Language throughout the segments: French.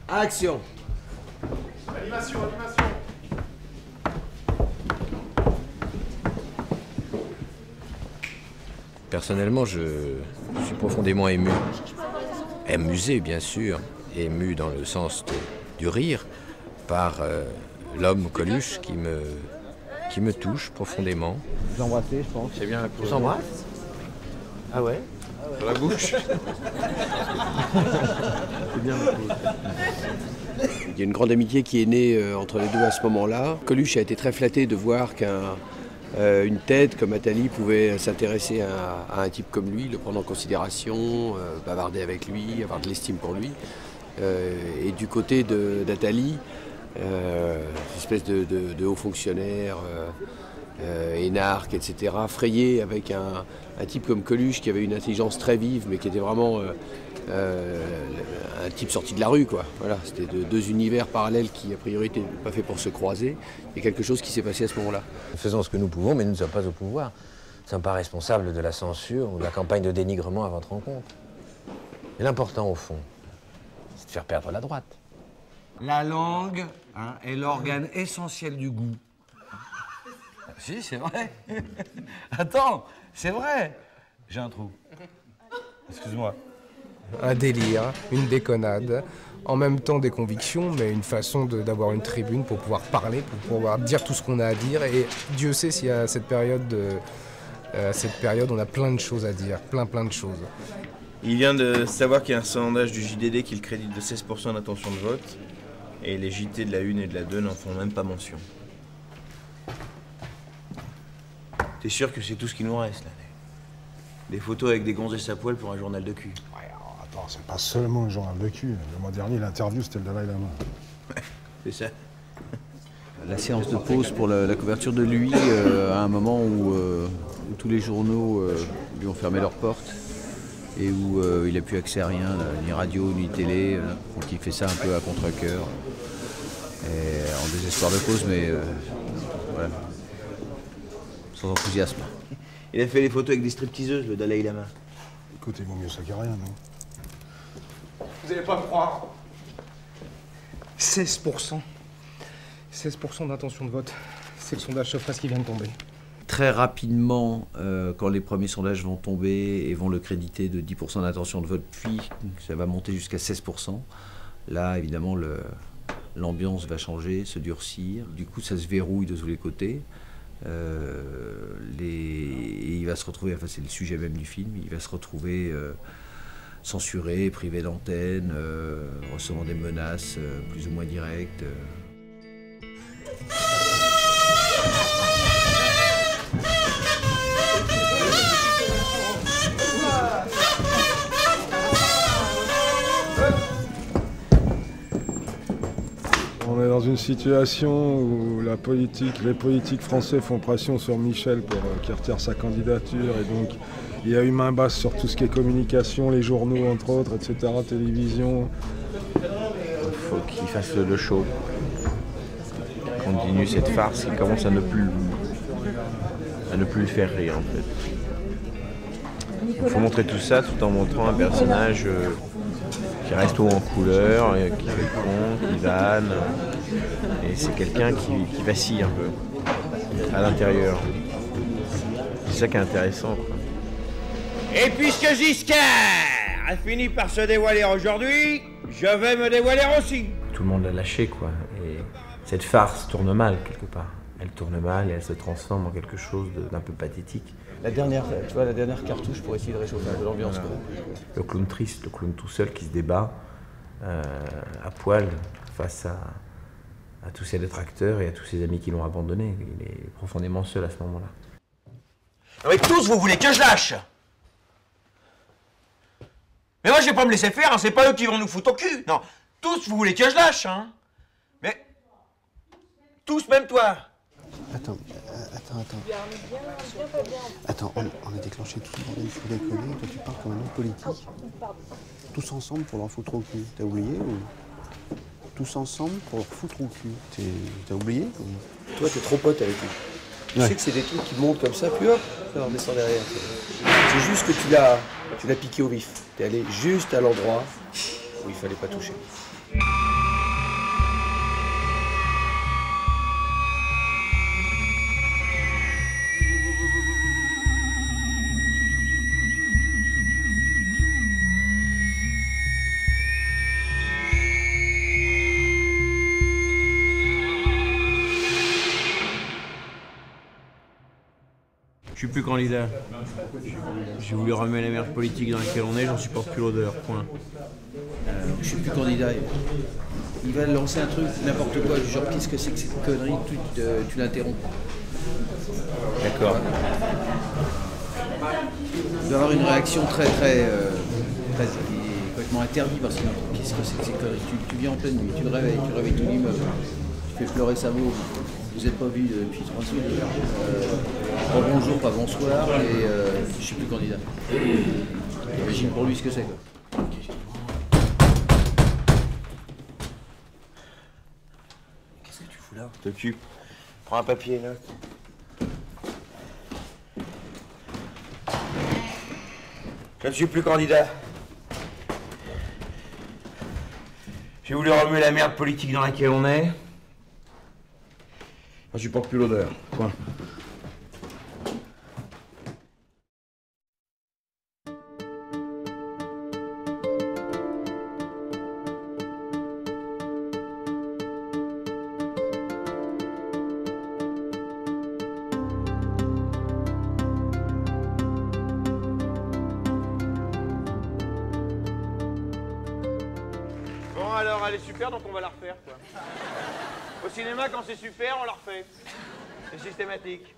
Action. Animation, animation. Personnellement, je suis profondément ému. Amusé, bien sûr, ému dans le sens du rire, par l'homme Coluche qui me touche profondément. Vous embrassez, je pense. C'est bien la On s'embrasse? Ah ouais? Sur la bouche. C'est bien la pause. Il y a une grande amitié qui est née entre les deux à ce moment-là. Coluche a été très flatté de voir une tête comme Attali pouvait s'intéresser à un type comme lui, le prendre en considération, bavarder avec lui, avoir de l'estime pour lui. Et du côté d'Attali, une espèce de haut fonctionnaire, énarque, etc., frayé avec un type comme Coluche qui avait une intelligence très vive, mais qui était vraiment un type sorti de la rue, quoi. Voilà, c'était deux univers parallèles qui, a priori, n'étaient pas faits pour se croiser. Il y a quelque chose qui s'est passé à ce moment-là. Faisons ce que nous pouvons, mais nous ne sommes pas au pouvoir. Nous ne sommes pas responsables de la censure ou de la campagne de dénigrement à votre rencontre. Et l'important, au fond, c'est de faire perdre la droite. La langue est l'organe essentiel du goût. Si, c'est vrai. Attends, c'est vrai. J'ai un trou. Excuse-moi. Un délire, une déconnade, en même temps des convictions, mais une façon d'avoir une tribune pour pouvoir parler, pour pouvoir dire tout ce qu'on a à dire. Et Dieu sait s'il y a cette période, on a plein de choses à dire, plein de choses. Il vient de savoir qu'il y a un sondage du JDD qui le crédite de 16% d'intention de vote, et les JT de la 1 et de la 2 n'en font même pas mention. T'es sûr que c'est tout ce qui nous reste, là? Des photos avec des gonzesses à poil pour un journal de cul. Ouais, alors, attends, c'est pas seulement un journal de cul. Le mois dernier, l'interview, c'était le Dalai Lama. Ouais, c'est ça. La séance de pause pour la couverture de lui, à un moment où tous les journaux lui ont fermé leurs portes et où il n'a plus accès à rien, là, ni radio, ni télé. Donc il fait ça un peu à contre-cœur, en désespoir de cause, mais voilà, sans enthousiasme. Il a fait les photos avec des stripteaseuses, le Dalai Lama. Écoute, il vaut mieux ça que rien, non? Vous n'allez pas me croire. 16%. 16% d'intention de vote. C'est le sondage Sofras qui vient de tomber. Très rapidement, quand les premiers sondages vont tomber et vont le créditer de 10% d'intention de vote, puis ça va monter jusqu'à 16%, là, évidemment, l'ambiance va changer, se durcir. Du coup, ça se verrouille de tous les côtés. Et il va se retrouver, enfin c'est le sujet même du film, il va se retrouver censuré, privé d'antenne, recevant des menaces plus ou moins directes. On est dans une situation où les politiques français font pression sur Michel pour qu'il retire sa candidature, et donc il y a eu main basse sur tout ce qui est communication, les journaux entre autres, etc., télévision. Il faut qu'il fasse le show. Qu'il continue cette farce qui commence à ne plus le faire rire, en fait. Il faut montrer tout ça tout en montrant un personnage qui reste haut en couleur, qui fait le con, qui vanne. Et c'est quelqu'un qui vacille un peu à l'intérieur. C'est ça qui est intéressant, quoi. Et puisque Giscard a fini par se dévoiler aujourd'hui, je vais me dévoiler aussi. Tout le monde l'a lâché, quoi. Et cette farce tourne mal, quelque part. Elle tourne mal et elle se transforme en quelque chose d'un peu pathétique. La dernière cartouche pour essayer de réchauffer un peu l'ambiance. Voilà. Le clown triste, le clown tout seul qui se débat à poil face à tous ses détracteurs et à tous ses amis qui l'ont abandonné. Il est profondément seul à ce moment-là. Non mais tous, vous voulez que je lâche? Mais moi, je vais pas me laisser faire, hein. C'est pas eux qui vont nous foutre au cul. Non, tous, vous voulez que je lâche, hein? Mais... tous, même toi. Attends. Attends, on a déclenché tout le bordel sous déconner. Toi, tu parles comme un homme politique. Tous ensemble pour leur foutre au cul. T'as oublié ou... Tous ensemble pour leur foutre au cul. T'as oublié ou... Toi, t'es trop pote avec lui. Tu sais que c'est des trucs qui montent comme ça, puis hop, ça redescend derrière. C'est juste que tu l'as piqué au vif. T'es allé juste à l'endroit où il fallait pas toucher. Je suis plus candidat. J'ai voulu remuer la merde politique dans laquelle on est, j'en supporte plus l'odeur, point. Je suis plus candidat. Il va lancer un truc, n'importe quoi, genre qu'est-ce que c'est que cette connerie, tu l'interromps. D'accord. Il doit avoir une réaction très qui est complètement interdite parce que qu'est-ce que c'est que ces conneries, tu viens en pleine nuit, tu réveilles tout l'immeuble, tu fais pleurer sa mot, vous n'êtes pas vu depuis 3 semaines. Pas bonjour, pas bonsoir, et je suis plus candidat. J'imagine pour lui ce que c'est, quoi. Qu'est-ce que tu fous là? T'occupe. Prends un papier, là. Je ne suis plus candidat. J'ai voulu remuer la merde politique dans laquelle on est. Je supporte plus l'odeur. Point. Bon alors, elle est super, donc on va la refaire, quoi. Au cinéma, quand c'est super, on la refait. C'est systématique.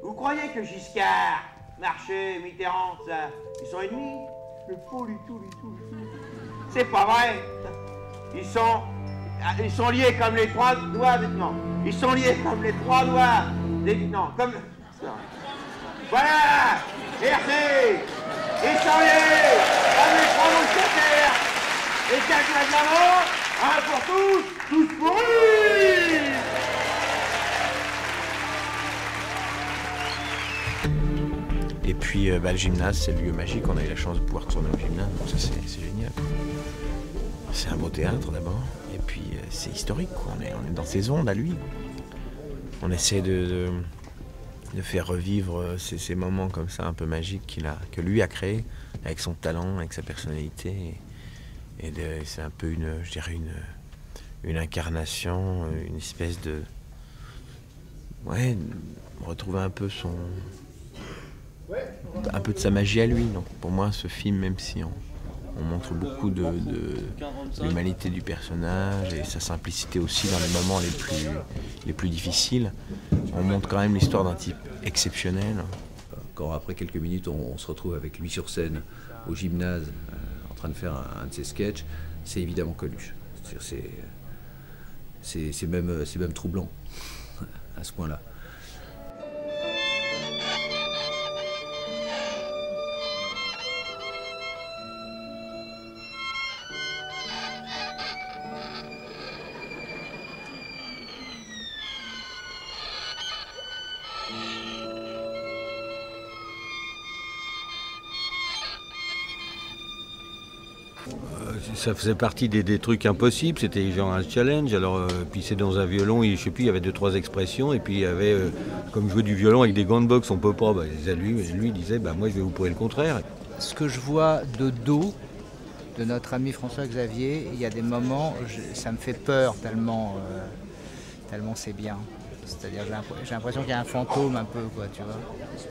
Vous croyez que Giscard, Marché, Mitterrand, ça, ils sont ennemis? Mais pas du tout, du tout, du tout. C'est pas vrai. Ils sont liés comme les 3 doigts des... Non. Ils sont liés comme les 3 doigts des... Non, comme... Voilà. Merci. Ils sont liés comme les 3 mousquetaires. Et quelqu'un de l'avant, un pour tous pour lui. Et puis le gymnase, c'est le lieu magique, on a eu la chance de pouvoir tourner au gymnase, donc ça c'est génial. C'est un beau théâtre d'abord, et puis c'est historique, quoi. On est dans ses ondes à lui. On essaie de faire revivre ces moments comme ça un peu magiques que lui a créés, avec son talent, avec sa personnalité. Et c'est un peu une incarnation, une espèce de... Ouais, retrouver un peu de sa magie à lui. Donc pour moi, ce film, même si on montre beaucoup de l'humanité du personnage et sa simplicité aussi dans les moments les plus difficiles, on montre quand même l'histoire d'un type exceptionnel. Quand après quelques minutes, on se retrouve avec lui sur scène, au gymnase, en train de faire un de ses sketchs, c'est évidemment Coluche. C'est même troublant, à ce point-là. Ça faisait partie des trucs impossibles, c'était genre un challenge. Alors, puis c'est dans un violon, je sais plus, il y avait 2-3 expressions, et puis il y avait, comme jouer du violon avec des gants de boxe, on peut pas. Lui il disait, moi je vais vous prouver le contraire. Ce que je vois de dos de notre ami François Xavier, il y a des moments, ça me fait peur tellement c'est bien. C'est-à-dire j'ai l'impression qu'il y a un fantôme un peu, quoi, tu vois.